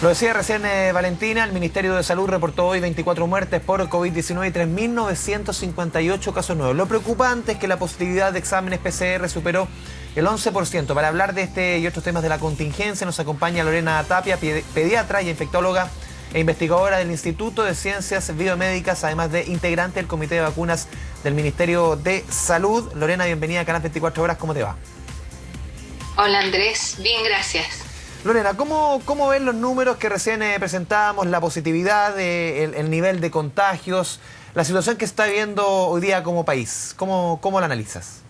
Lo decía recién Valentina, el Ministerio de Salud reportó hoy 24 muertes por COVID-19 y 3.958 casos nuevos. Lo preocupante es que la positividad de exámenes PCR superó el 11%. Para hablar de este y otros temas de la contingencia nos acompaña Lorena Tapia, pediatra y infectóloga e investigadora del Instituto de Ciencias Biomédicas, además de integrante del Comité de Vacunas del Ministerio de Salud. Lorena, bienvenida a Canal 24 Horas, ¿cómo te va? Hola Andrés, bien, gracias. Lorena, ¿cómo ven los números que recién presentábamos, la positividad, el nivel de contagios, la situación que está viviendo hoy día como país? ¿Cómo la analizas?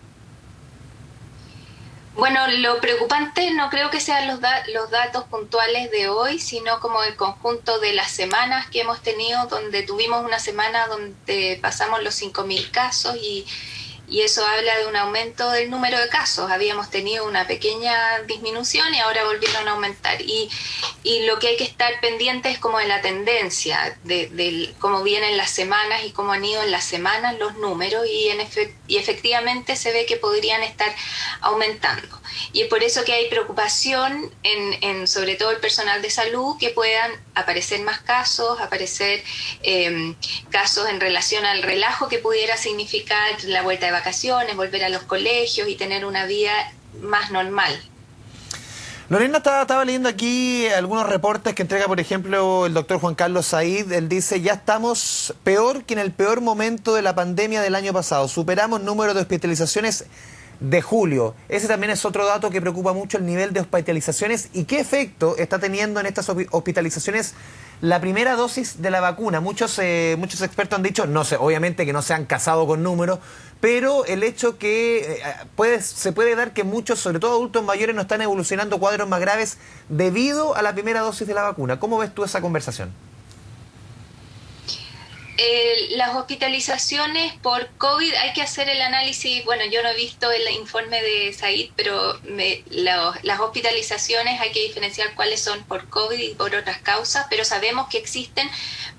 Bueno, lo preocupante no creo que sean los datos puntuales de hoy, sino como el conjunto de las semanas que hemos tenido, donde tuvimos una semana donde pasamos los 5.000 casos y eso habla de un aumento del número de casos. Habíamos tenido una pequeña disminución y ahora volvieron a aumentar. Y lo que hay que estar pendiente es como de la tendencia, de cómo vienen las semanas y cómo han ido en las semanas los números y efectivamente se ve que podrían estar aumentando. Y es por eso que hay preocupación en sobre todo el personal de salud, que puedan aparecer más casos, aparecer casos en relación al relajo que pudiera significar la vuelta de vacaciones, volver a los colegios y tener una vida más normal. Lorena, estaba leyendo aquí algunos reportes que entrega, por ejemplo, el doctor Juan Carlos Said. Él dice, ya estamos peor que en el peor momento de la pandemia del año pasado. Superamos número de hospitalizaciones de julio. Ese también es otro dato que preocupa mucho, el nivel de hospitalizaciones y qué efecto está teniendo en estas hospitalizaciones la primera dosis de la vacuna. Muchos expertos han dicho, no sé, obviamente que no se han casado con números, pero el hecho que se puede dar que muchos, sobre todo adultos mayores, no están evolucionando cuadros más graves debido a la primera dosis de la vacuna. ¿Cómo ves tú esa conversación? Las hospitalizaciones por COVID, hay que hacer el análisis. Bueno, yo no he visto el informe de Said, pero las hospitalizaciones hay que diferenciar cuáles son por COVID y por otras causas, pero sabemos que existen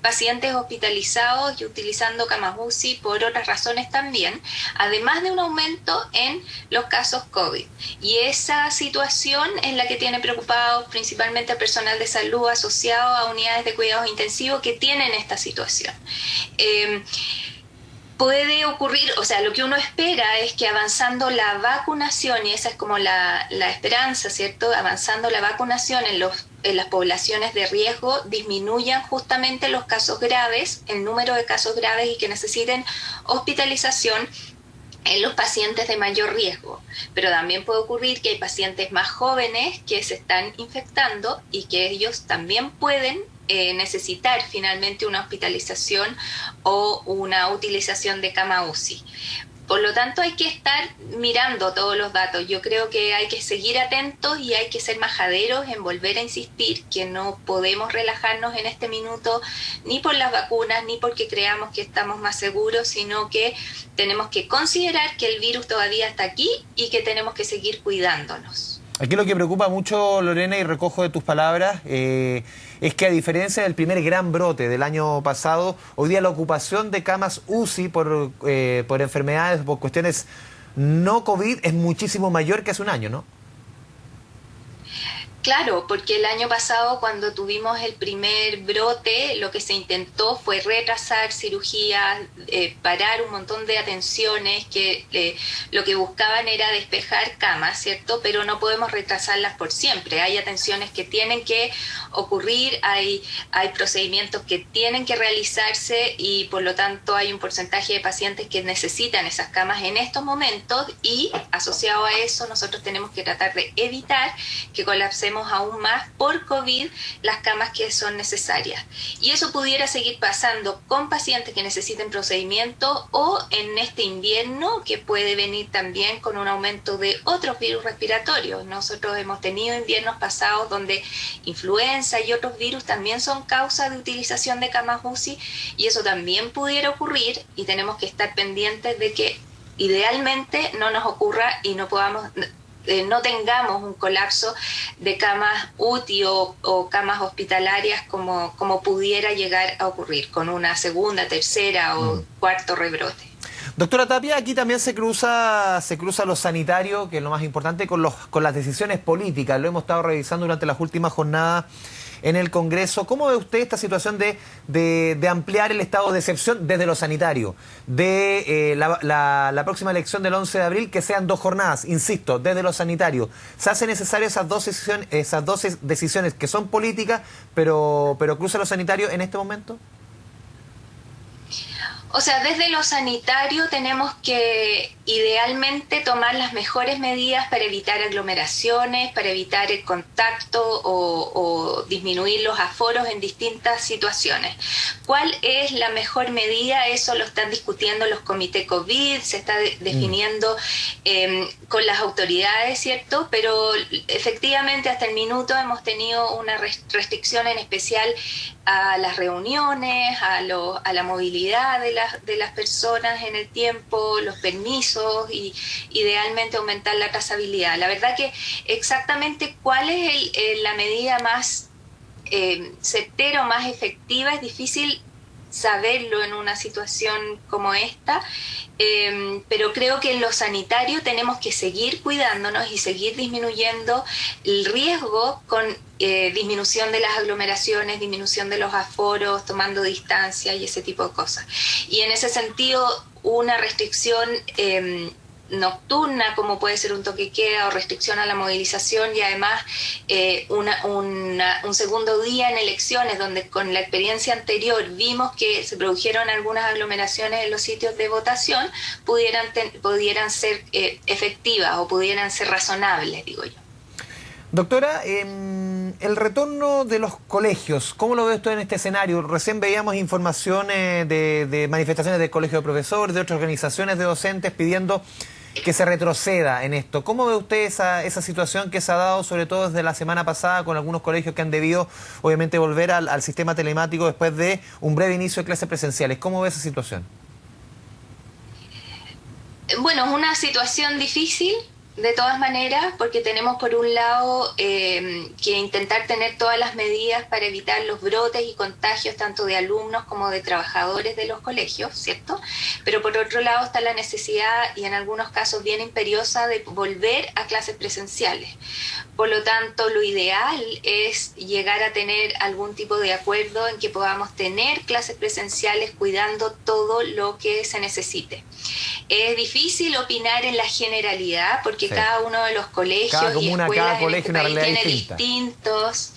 pacientes hospitalizados y utilizando camas UCI por otras razones también, además de un aumento en los casos COVID. Y esa situación es la que tiene preocupado principalmente al personal de salud asociado a unidades de cuidados intensivos que tienen esta situación. Puede ocurrir, o sea, lo que uno espera es que avanzando la vacunación, y esa es como la esperanza, ¿cierto? Avanzando la vacunación en las poblaciones de riesgo, disminuyan justamente los casos graves, el número de casos graves y que necesiten hospitalización en los pacientes de mayor riesgo. Pero también puede ocurrir que hay pacientes más jóvenes que se están infectando y que ellos también pueden necesitar finalmente una hospitalización o una utilización de cama UCI. Por lo tanto, hay que estar mirando todos los datos. Yo creo que hay que seguir atentos y hay que ser majaderos en volver a insistir que no podemos relajarnos en este minuto ni por las vacunas, ni porque creamos que estamos más seguros, sino que tenemos que considerar que el virus todavía está aquí y que tenemos que seguir cuidándonos. Aquí lo que preocupa mucho, Lorena, y recojo de tus palabras, es que a diferencia del primer gran brote del año pasado, hoy día la ocupación de camas UCI por enfermedades, por cuestiones no COVID, es muchísimo mayor que hace un año, ¿no? Claro, porque el año pasado cuando tuvimos el primer brote, lo que se intentó fue retrasar cirugías, parar un montón de atenciones que lo que buscaban era despejar camas, ¿cierto? Pero no podemos retrasarlas por siempre. Hay atenciones que tienen que ocurrir, hay procedimientos que tienen que realizarse y por lo tanto hay un porcentaje de pacientes que necesitan esas camas en estos momentos y asociado a eso nosotros tenemos que tratar de evitar que colapsemos aún más por COVID las camas que son necesarias. Y eso pudiera seguir pasando con pacientes que necesiten procedimiento o en este invierno que puede venir también con un aumento de otros virus respiratorios. Nosotros hemos tenido inviernos pasados donde influenza y otros virus también son causa de utilización de camas UCI y eso también pudiera ocurrir y tenemos que estar pendientes de que idealmente no nos ocurra y no tengamos un colapso de camas UTI o camas hospitalarias como pudiera llegar a ocurrir con una segunda, tercera o cuarto rebrote. Doctora Tapia, aquí también se cruza lo sanitario, que es lo más importante, con las decisiones políticas. Lo hemos estado revisando durante las últimas jornadas en el Congreso. ¿Cómo ve usted esta situación de ampliar el estado de excepción desde lo sanitario? De la próxima elección del 11 de abril, que sean 2 jornadas, insisto, desde lo sanitario. ¿Se hace necesario esas dos decisiones que son políticas, pero cruza lo sanitario en este momento? O sea, desde lo sanitario tenemos que idealmente tomar las mejores medidas para evitar aglomeraciones, para evitar el contacto o disminuir los aforos en distintas situaciones. ¿Cuál es la mejor medida? Eso lo están discutiendo los comités COVID, se está definiendo con las autoridades, ¿cierto? Pero efectivamente hasta el minuto hemos tenido una restricción en especial a las reuniones, a la movilidad de las personas en el tiempo, los permisos y idealmente aumentar la trazabilidad. La verdad que exactamente cuál es la medida más certera o más efectiva es difícil saberlo en una situación como esta, pero creo que en lo sanitario tenemos que seguir cuidándonos y seguir disminuyendo el riesgo con disminución de las aglomeraciones, disminución de los aforos, tomando distancia y ese tipo de cosas. Y en ese sentido, una restricción nocturna, como puede ser un toque de queda o restricción a la movilización, y además un segundo día en elecciones, donde con la experiencia anterior vimos que se produjeron algunas aglomeraciones en los sitios de votación, pudieran ser efectivas o pudieran ser razonables, digo yo. Doctora, el retorno de los colegios, ¿cómo lo ve usted en este escenario? Recién veíamos informaciones de manifestaciones del Colegio de Profesores, de otras organizaciones de docentes pidiendo que se retroceda en esto. ¿Cómo ve usted esa situación que se ha dado, sobre todo desde la semana pasada, con algunos colegios que han debido, obviamente, volver al sistema telemático después de un breve inicio de clases presenciales? ¿Cómo ve esa situación? Bueno, es una situación difícil, de todas maneras, porque tenemos por un lado que intentar tener todas las medidas para evitar los brotes y contagios tanto de alumnos como de trabajadores de los colegios, ¿cierto? Pero por otro lado está la necesidad, y en algunos casos bien imperiosa, de volver a clases presenciales. Por lo tanto, lo ideal es llegar a tener algún tipo de acuerdo en que podamos tener clases presenciales cuidando todo lo que se necesite. Es difícil opinar en la generalidad porque cada uno de los colegios cada comuna, y escuelas cada colegio, en este país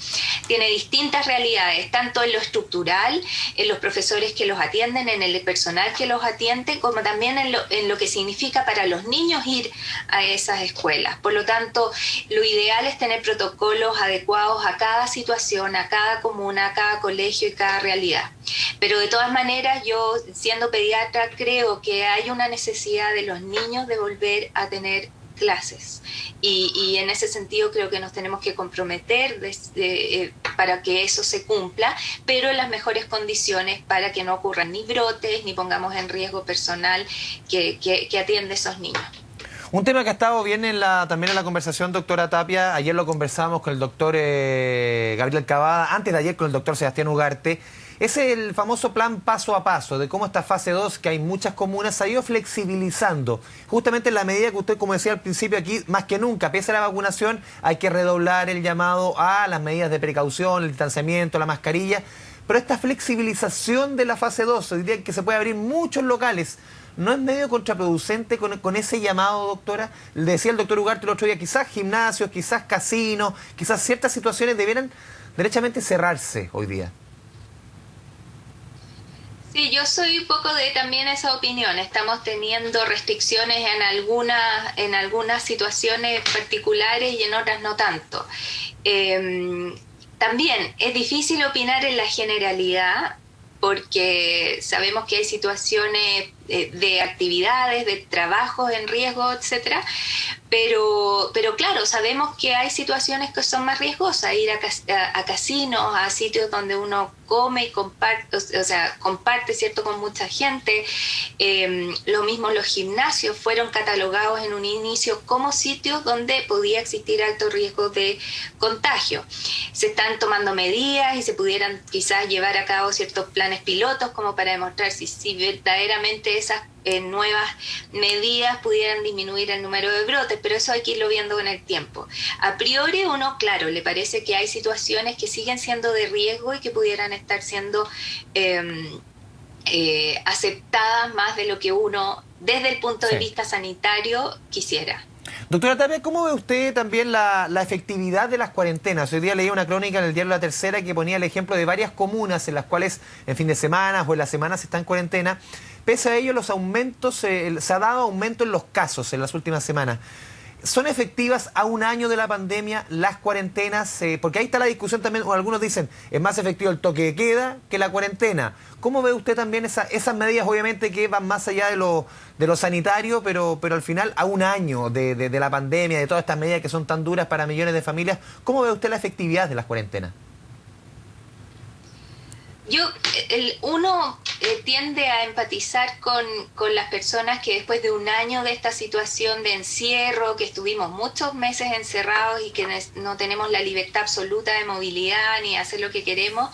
tiene distintas realidades, tanto en lo estructural, en los profesores que los atienden, en el personal que los atiende, como también en lo que significa para los niños ir a esas escuelas. Por lo tanto, lo ideal es tener protocolos adecuados a cada situación, a cada comuna, a cada colegio y cada realidad. Pero de todas maneras, yo siendo pediatra creo que hay una necesidad de los niños de volver a tener clases y en ese sentido creo que nos tenemos que comprometer para que eso se cumpla, pero en las mejores condiciones para que no ocurran ni brotes ni pongamos en riesgo personal que atiende a esos niños. Un tema que ha estado bien también en la conversación, doctora Tapia, ayer lo conversábamos con el doctor Gabriel Cavada, antes de ayer con el doctor Sebastián Ugarte, es el famoso plan paso a paso, de cómo esta fase 2, que hay muchas comunas, se ha ido flexibilizando. Justamente en la medida que usted, como decía al principio aquí, más que nunca, pese a la vacunación, hay que redoblar el llamado a las medidas de precaución, el distanciamiento, la mascarilla. Pero esta flexibilización de la fase 2, diría que se puede abrir muchos locales, ¿no es medio contraproducente con ese llamado, doctora? Le decía el doctor Ugarte el otro día, quizás gimnasios, quizás casinos, quizás ciertas situaciones debieran derechamente cerrarse hoy día. Sí, yo soy un poco de también esa opinión. Estamos teniendo restricciones en algunas situaciones particulares y en otras no tanto. También es difícil opinar en la generalidad porque sabemos que hay situaciones de actividades, de trabajos en riesgo, etcétera. Pero claro, sabemos que hay situaciones que son más riesgosas, ir a casinos, a sitios donde uno come y comparte, ¿cierto?, con mucha gente. Lo mismo los gimnasios fueron catalogados en un inicio como sitios donde podía existir alto riesgo de contagio. Se están tomando medidas y se pudieran quizás llevar a cabo ciertos planes pilotos como para demostrar si verdaderamente que esas nuevas medidas pudieran disminuir el número de brotes, pero eso hay que irlo viendo con el tiempo. A priori uno, claro, le parece que hay situaciones que siguen siendo de riesgo y que pudieran estar siendo aceptadas más de lo que uno, desde el punto de vista sanitario, quisiera. Doctora Tapia, ¿cómo ve usted también la efectividad de las cuarentenas? Hoy día leí una crónica en el diario La Tercera que ponía el ejemplo de varias comunas en las cuales en fin de semana o en la semana se está en cuarentena. Pese a ello, los aumentos, se ha dado aumento en los casos en las últimas semanas. ¿Son efectivas a un año de la pandemia las cuarentenas? Porque ahí está la discusión también, o algunos dicen, es más efectivo el toque de queda que la cuarentena. ¿Cómo ve usted también esas medidas, obviamente, que van más allá de lo sanitario, pero al final a un año de la pandemia, de todas estas medidas que son tan duras para millones de familias? ¿Cómo ve usted la efectividad de las cuarentenas? Uno tiende a empatizar con las personas que después de un año de esta situación de encierro, que estuvimos muchos meses encerrados y que no tenemos la libertad absoluta de movilidad ni hacer lo que queremos,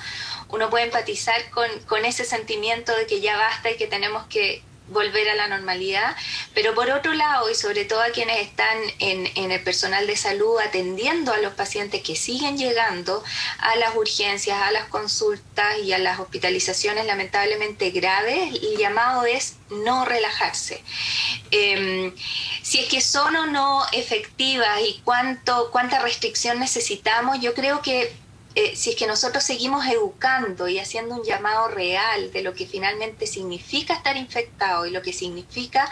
uno puede empatizar con ese sentimiento de que ya basta y que tenemos que volver a la normalidad, pero por otro lado, y sobre todo a quienes están en el personal de salud atendiendo a los pacientes que siguen llegando a las urgencias, a las consultas y a las hospitalizaciones lamentablemente graves, el llamado es no relajarse. Si es que son o no efectivas y cuánta restricción necesitamos, yo creo que si es que nosotros seguimos educando y haciendo un llamado real de lo que finalmente significa estar infectado y lo que significa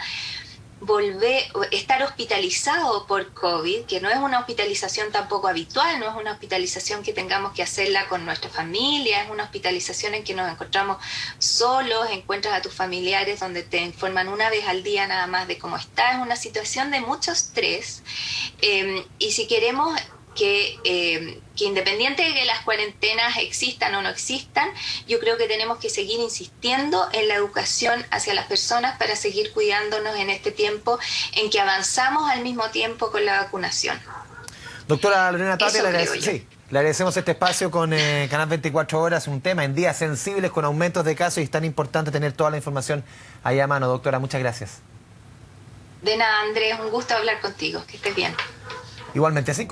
estar hospitalizado por COVID, que no es una hospitalización tampoco habitual, no es una hospitalización que tengamos que hacerla con nuestra familia, es una hospitalización en que nos encontramos solos, encuentras a tus familiares donde te informan una vez al día nada más de cómo estás, es una situación de mucho estrés, y si queremos que independiente de que las cuarentenas existan o no existan, yo creo que tenemos que seguir insistiendo en la educación hacia las personas para seguir cuidándonos en este tiempo en que avanzamos al mismo tiempo con la vacunación. Doctora Lorena Tapia, le agradecemos este espacio con Canal 24 Horas, un tema en días sensibles con aumentos de casos y es tan importante tener toda la información ahí a mano. Doctora, muchas gracias. De nada, Andrés, un gusto hablar contigo, que estés bien. Igualmente, así.